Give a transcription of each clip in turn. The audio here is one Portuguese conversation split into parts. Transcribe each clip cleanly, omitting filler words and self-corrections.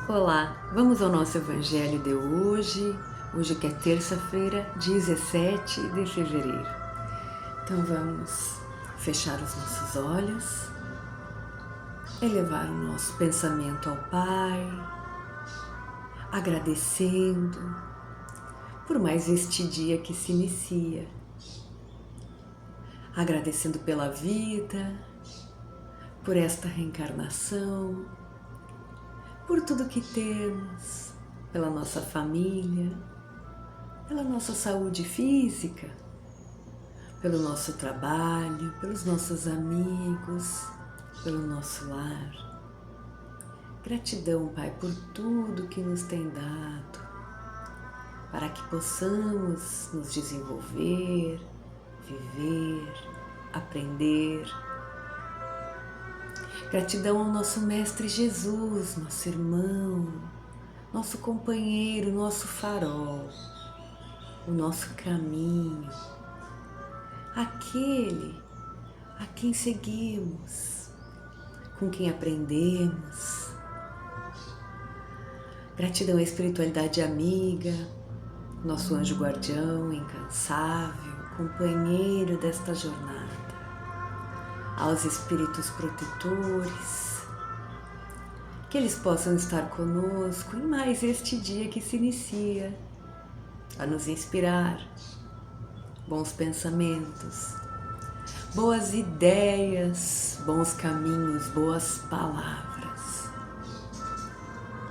Olá, vamos ao nosso Evangelho de hoje. Hoje que é terça-feira, 17 de fevereiro. Então vamos fechar os nossos olhos, elevar o nosso pensamento ao Pai, agradecendo por mais este dia que se inicia, agradecendo pela vida, por esta reencarnação, por tudo que temos, pela nossa família, pela nossa saúde física, pelo nosso trabalho, pelos nossos amigos, pelo nosso lar. Gratidão, Pai, por tudo que nos tem dado, para que possamos nos desenvolver, viver, aprender. Gratidão ao nosso Mestre Jesus, nosso irmão, nosso companheiro, nosso farol, o nosso caminho, aquele a quem seguimos, com quem aprendemos. Gratidão à espiritualidade amiga, nosso anjo guardião incansável, companheiro desta jornada. Aos espíritos protetores, que eles possam estar conosco em mais este dia que se inicia, a nos inspirar bons pensamentos, boas ideias, bons caminhos, boas palavras.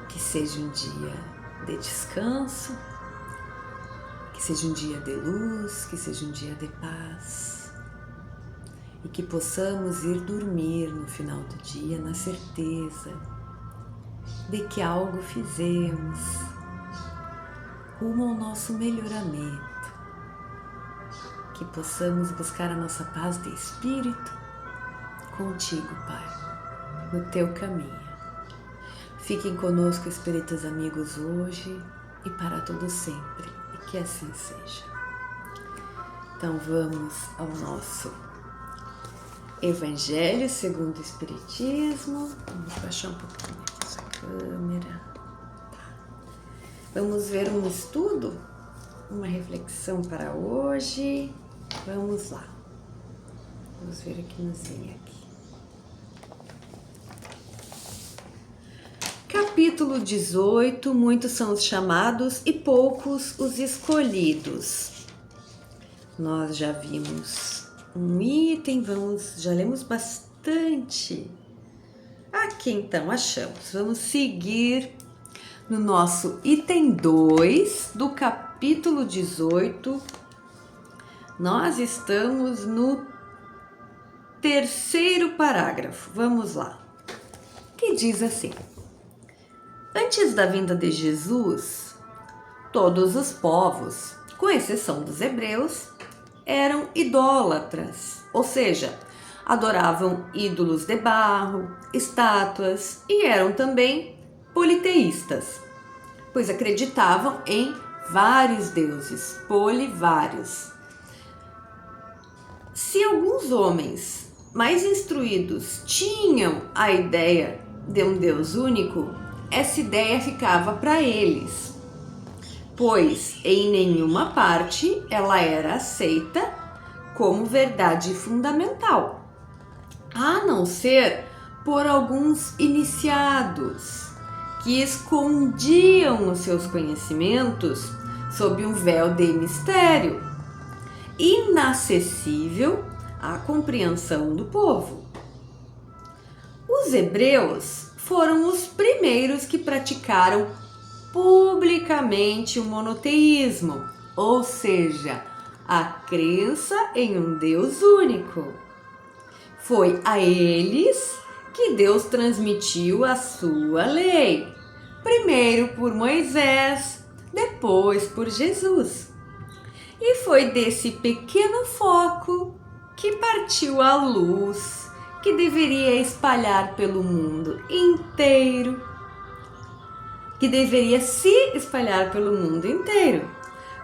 Que seja um dia de descanso, que seja um dia de luz, que seja um dia de paz. E que possamos ir dormir no final do dia na certeza de que algo fizemos rumo ao nosso melhoramento. Que possamos buscar a nossa paz de espírito contigo, Pai, no teu caminho. Fiquem conosco, espíritos amigos, hoje e para todo sempre, e que assim seja. Então vamos ao nosso Evangelho segundo o Espiritismo. Vamos baixar um pouquinho aqui essa câmera. Vamos ver um estudo, uma reflexão para hoje. Vamos lá. Vamos ver aqui no zinho aqui. Capítulo 18. Muitos são os chamados e poucos os escolhidos. Nós já vimos um item, já lemos bastante. Aqui então achamos. Vamos seguir no nosso item 2 do capítulo 18. Nós estamos no terceiro parágrafo. Vamos lá. Que diz assim: antes da vinda de Jesus, todos os povos, com exceção dos hebreus, eram idólatras, ou seja, adoravam ídolos de barro, estátuas e eram também politeístas, pois acreditavam em vários deuses, polivários. Se alguns homens mais instruídos tinham a ideia de um Deus único, essa ideia ficava para eles, pois em nenhuma parte ela era aceita como verdade fundamental, a não ser por alguns iniciados que escondiam os seus conhecimentos sob um véu de mistério, inacessível à compreensão do povo. Os hebreus foram os primeiros que praticaram publicamente o monoteísmo, ou seja, a crença em um Deus único. Foi a eles que Deus transmitiu a sua lei, primeiro por Moisés, depois por Jesus. E foi desse pequeno foco que partiu a luz que deveria espalhar pelo mundo inteiro, que deveria se espalhar pelo mundo inteiro,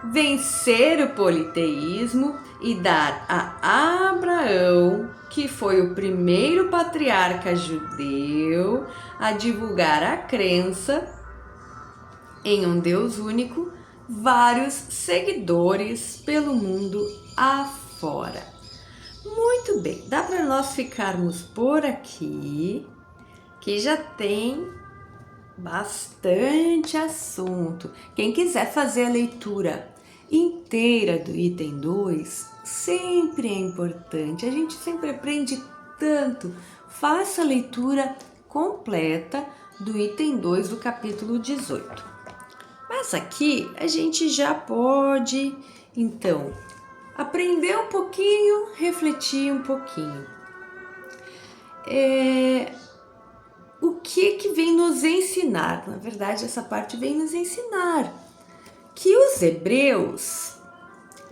vencer o politeísmo e dar a Abraão, que foi o primeiro patriarca judeu, a divulgar a crença em um Deus único, vários seguidores pelo mundo afora. Muito bem, dá para nós ficarmos por aqui, que já tem bastante assunto. Quem quiser fazer a leitura inteira do item 2, sempre é importante. A gente sempre aprende tanto. Faça a leitura completa do item 2 do capítulo 18. Mas aqui a gente já pode, então, aprender um pouquinho, refletir um pouquinho. O que vem nos ensinar? Na verdade, essa parte vem nos ensinar que os hebreus,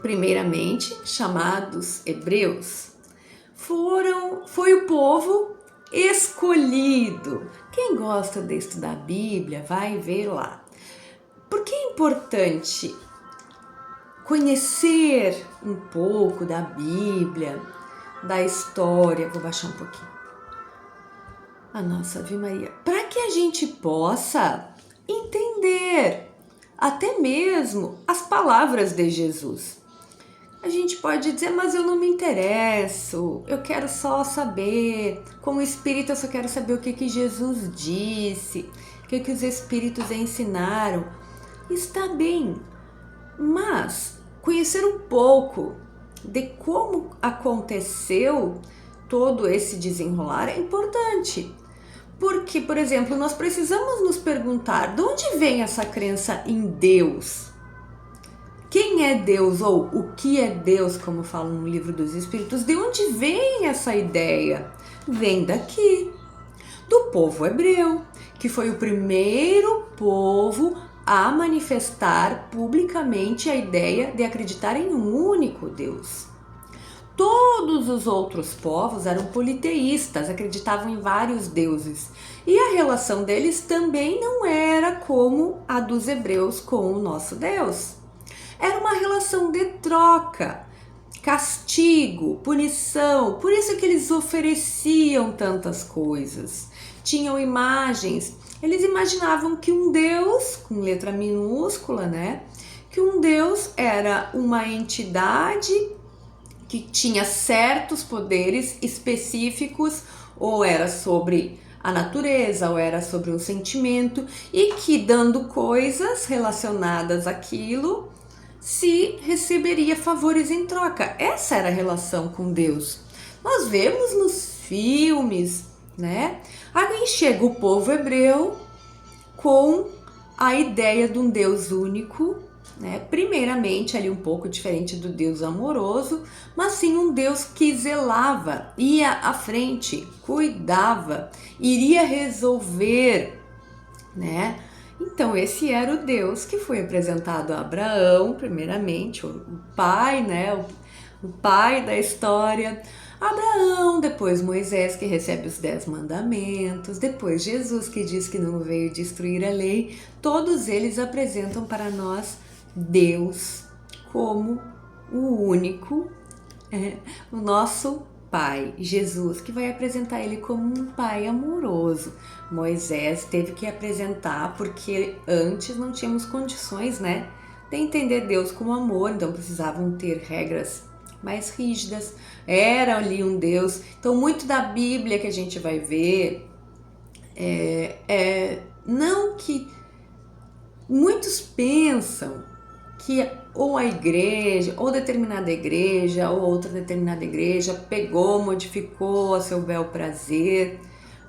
primeiramente chamados hebreus, foi o povo escolhido. Quem gosta de estudar a Bíblia vai ver lá. Por que é importante conhecer um pouco da Bíblia, da história? Vou baixar um pouquinho a nossa Ave Maria, para que a gente possa entender até mesmo as palavras de Jesus. A gente pode dizer, mas eu não me interesso, eu quero só saber, como espírita eu só quero saber o que Jesus disse, o que os espíritos ensinaram. Está bem, mas conhecer um pouco de como aconteceu todo esse desenrolar é importante. Porque, por exemplo, nós precisamos nos perguntar de onde vem essa crença em Deus? Quem é Deus ou o que é Deus, como fala no Livro dos Espíritos? De onde vem essa ideia? Vem daqui, do povo hebreu, que foi o primeiro povo a manifestar publicamente a ideia de acreditar em um único Deus. Todos os outros povos eram politeístas, acreditavam em vários deuses. E a relação deles também não era como a dos hebreus com o nosso Deus. Era uma relação de troca, castigo, punição. Por isso que eles ofereciam tantas coisas. Tinham imagens. Eles imaginavam que um Deus, com letra minúscula, né? Que um Deus era uma entidade que tinha certos poderes específicos, ou era sobre a natureza, ou era sobre um sentimento, e que dando coisas relacionadas àquilo, se receberia favores em troca. Essa era a relação com Deus. Nós vemos nos filmes, né? Aí chega o povo hebreu com a ideia de um Deus único, né? Primeiramente ali um pouco diferente do Deus amoroso, mas sim um Deus que zelava, ia à frente, cuidava, iria resolver, né? Então esse era o Deus que foi apresentado a Abraão, primeiramente, o pai, né? O pai da história. Abraão, depois Moisés, que recebe os 10 mandamentos, depois Jesus, que diz que não veio destruir a lei. Todos eles apresentam para nós Deus como o único, o nosso Pai, Jesus, que vai apresentar ele como um pai amoroso. Moisés teve que apresentar porque antes não tínhamos condições, né, de entender Deus como amor, então precisavam ter regras mais rígidas. Era ali um Deus. Então muito da Bíblia que a gente vai ver não que muitos pensam que ou a igreja, ou determinada igreja, ou outra determinada igreja pegou, modificou a seu bel prazer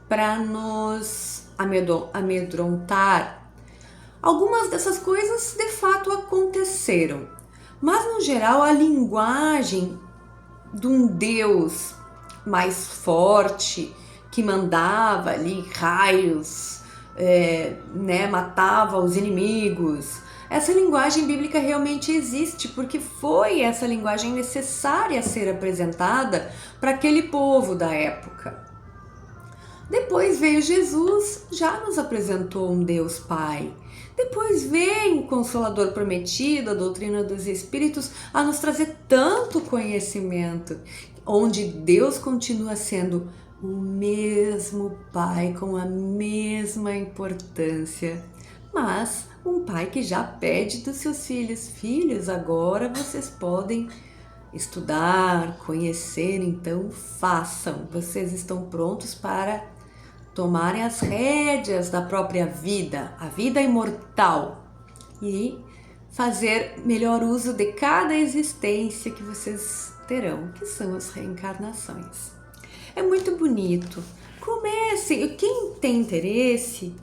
para nos amedrontar. Algumas dessas coisas de fato aconteceram, mas no geral a linguagem de um Deus mais forte que mandava ali raios, matava os inimigos. Essa linguagem bíblica realmente existe, porque foi essa linguagem necessária a ser apresentada para aquele povo da época. Depois veio Jesus, já nos apresentou um Deus Pai. Depois veio o Consolador Prometido, a doutrina dos Espíritos, a nos trazer tanto conhecimento, onde Deus continua sendo o mesmo Pai, com a mesma importância mas um pai que já pede dos seus filhos: filhos, agora vocês podem estudar, conhecer, então façam. Vocês estão prontos para tomarem as rédeas da própria vida, a vida imortal, e fazer melhor uso de cada existência que vocês terão, que são as reencarnações. É muito bonito. Comecem, quem tem interesse,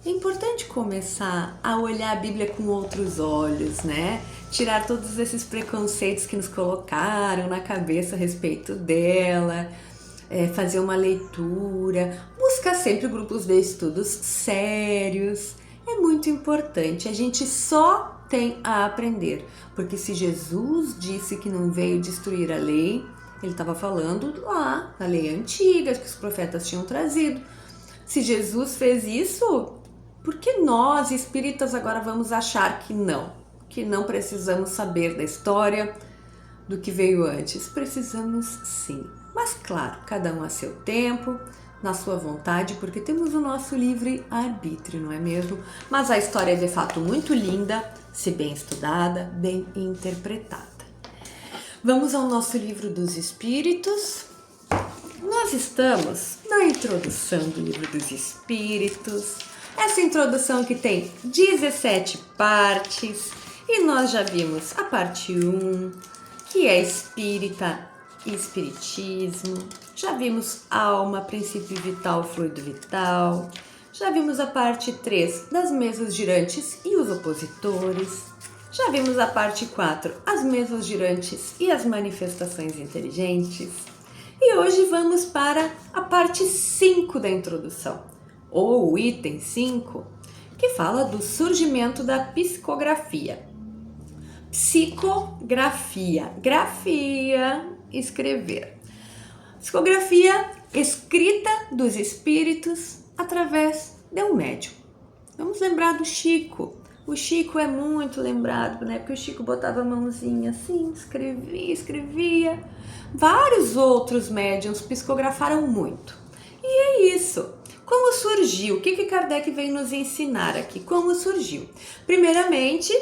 é importante começar a olhar a Bíblia com outros olhos, né? Tirar todos esses preconceitos que nos colocaram na cabeça a respeito dela, fazer uma leitura, buscar sempre grupos de estudos sérios. É muito importante, a gente só tem a aprender, porque se Jesus disse que não veio destruir a lei, ele estava falando lá da lei antiga que os profetas tinham trazido. Se Jesus fez isso, por que nós espíritas agora vamos achar que não precisamos saber da história do que veio antes? Precisamos sim, mas claro, cada um a seu tempo, na sua vontade, porque temos o nosso livre arbítrio, não é mesmo? Mas a história é de fato muito linda, se bem estudada, bem interpretada. Vamos ao nosso livro dos Espíritos. Nós estamos na introdução do livro dos Espíritos. Essa introdução que tem 17 partes, e nós já vimos a parte 1, que é espírita e espiritismo. Já vimos alma, princípio vital, fluido vital. Já vimos a parte 3 das mesas girantes e os opositores. Já vimos a parte 4, as mesas girantes e as manifestações inteligentes. E hoje vamos para a parte 5 da introdução, ou o item 5, que fala do surgimento da psicografia. Psicografia, grafia, escrever. Psicografia escrita dos espíritos através de um médium. Vamos lembrar do Chico. O Chico é muito lembrado, né? Porque o Chico botava a mãozinha assim, escrevia. Vários outros médiuns psicografaram muito. E é isso. Como surgiu? O que Kardec veio nos ensinar aqui? Como surgiu? Primeiramente,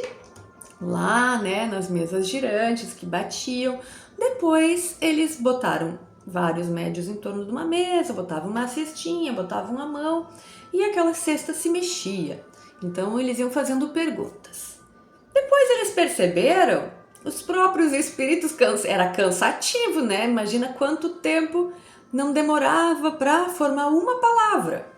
lá, né, nas mesas girantes que batiam. Depois eles botaram vários médiuns em torno de uma mesa, botavam uma cestinha, botavam a mão e aquela cesta se mexia. Então eles iam fazendo perguntas. Depois eles perceberam, os próprios espíritos, era cansativo, né? Imagina quanto tempo não demorava para formar uma palavra.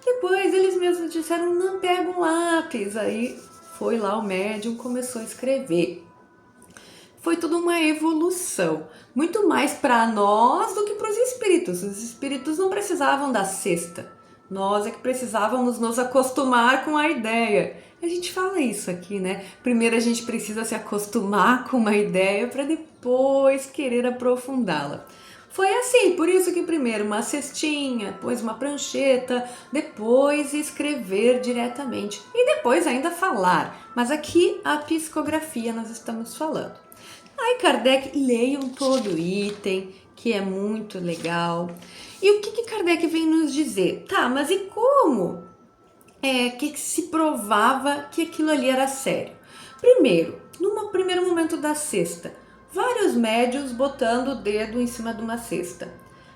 Depois eles mesmos disseram, não, pega um lápis. Aí foi lá o médium, começou a escrever. Foi toda uma evolução, muito mais para nós do que para os espíritos. Os espíritos não precisavam da cesta. Nós é que precisávamos nos acostumar com a ideia. A gente fala isso aqui, né? Primeiro a gente precisa se acostumar com uma ideia para depois querer aprofundá-la. Foi assim, por isso que primeiro uma cestinha, depois uma prancheta, depois escrever diretamente e depois ainda falar. Mas aqui a psicografia nós estamos falando. Aí Kardec, leiam todo o item, que é muito legal. E o que Kardec vem nos dizer? Tá, mas e como que se provava que aquilo ali era sério? Primeiro, no primeiro momento da cesta, vários médiuns botando o dedo em cima de uma cesta.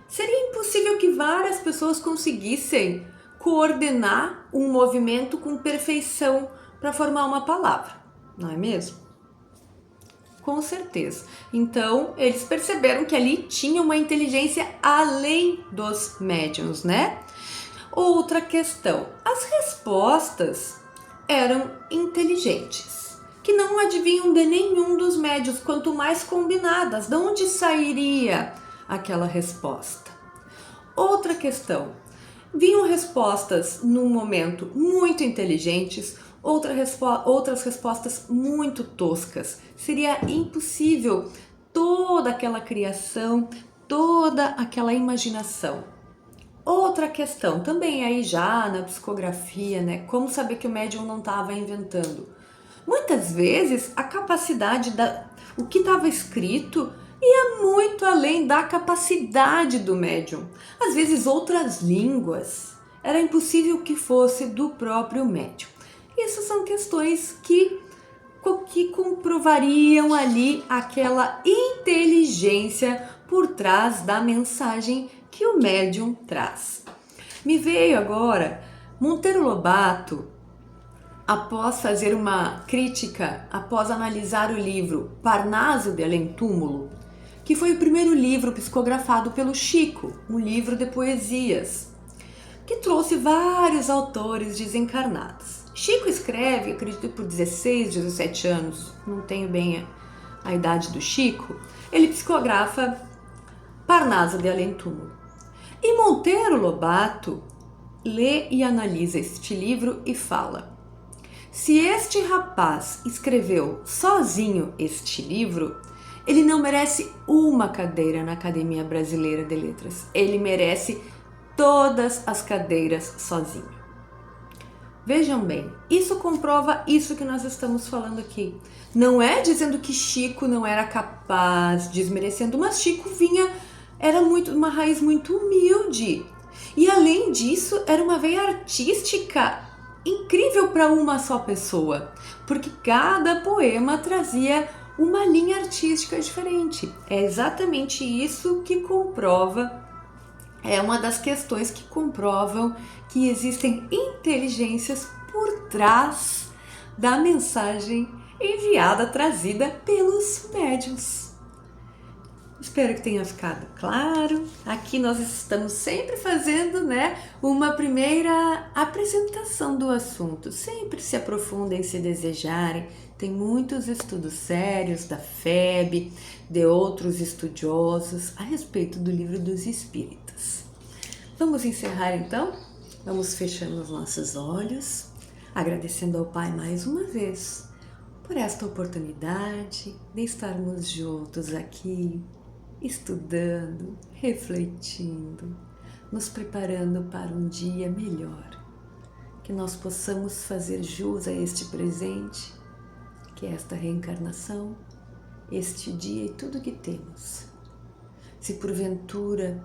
Seria impossível que várias pessoas conseguissem coordenar um movimento com perfeição para formar uma palavra, não é mesmo? Com certeza. Então, eles perceberam que ali tinha uma inteligência além dos médiuns, né? Outra questão, as respostas eram inteligentes, que não adivinham de nenhum dos médiuns, quanto mais combinadas, de onde sairia aquela resposta? Outra questão, vinham respostas num momento muito inteligentes, outras respostas muito toscas. Seria impossível toda aquela criação, toda aquela imaginação. Outra questão, também aí já na psicografia, né? Como saber que o médium não estava inventando? Muitas vezes a capacidade o que estava escrito ia muito além da capacidade do médium. Às vezes outras línguas, era impossível que fosse do próprio médium. Isso são questões que comprovariam ali aquela inteligência por trás da mensagem que o médium traz. Me veio agora Monteiro Lobato, após fazer uma crítica, após analisar o livro Parnaso de Além Túmulo, que foi o primeiro livro psicografado pelo Chico, um livro de poesias, que trouxe vários autores desencarnados. Chico escreve, acredito por 16, 17 anos, não tenho bem a idade do Chico, ele psicografa Parnaso de Além Túmulo. E Monteiro Lobato lê e analisa este livro e fala: se este rapaz escreveu sozinho este livro, ele não merece uma cadeira na Academia Brasileira de Letras. Ele merece todas as cadeiras sozinho. Vejam bem, isso comprova isso que nós estamos falando aqui. Não é dizendo que Chico não era capaz, desmerecendo, mas Chico era uma raiz muito humilde. E além disso, era uma veia artística incrível para uma só pessoa, porque cada poema trazia uma linha artística diferente. É exatamente isso que comprova, é uma das questões que comprovam que existem inteligências por trás da mensagem enviada, trazida pelos médiuns. Espero que tenha ficado claro. Aqui nós estamos sempre fazendo, uma primeira apresentação do assunto. Sempre se aprofundem se desejarem. Tem muitos estudos sérios da FEB, de outros estudiosos a respeito do Livro dos Espíritos. Vamos encerrar então? Vamos fechando os nossos olhos, agradecendo ao Pai mais uma vez por esta oportunidade de estarmos juntos aqui, estudando, refletindo, nos preparando para um dia melhor. Que nós possamos fazer jus a este presente, que é esta reencarnação, este dia e tudo que temos. Se porventura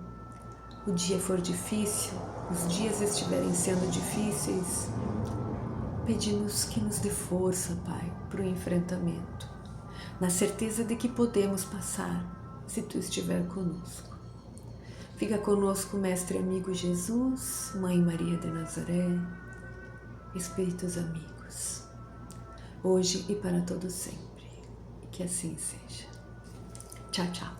o dia for difícil, os dias estiverem sendo difíceis, pedimos que nos dê força, Pai, para o enfrentamento, na certeza de que podemos passar, se Tu estiver conosco. Fica conosco, Mestre amigo Jesus, Mãe Maria de Nazaré, Espíritos amigos, hoje e para todo sempre. Que assim seja. Tchau, tchau.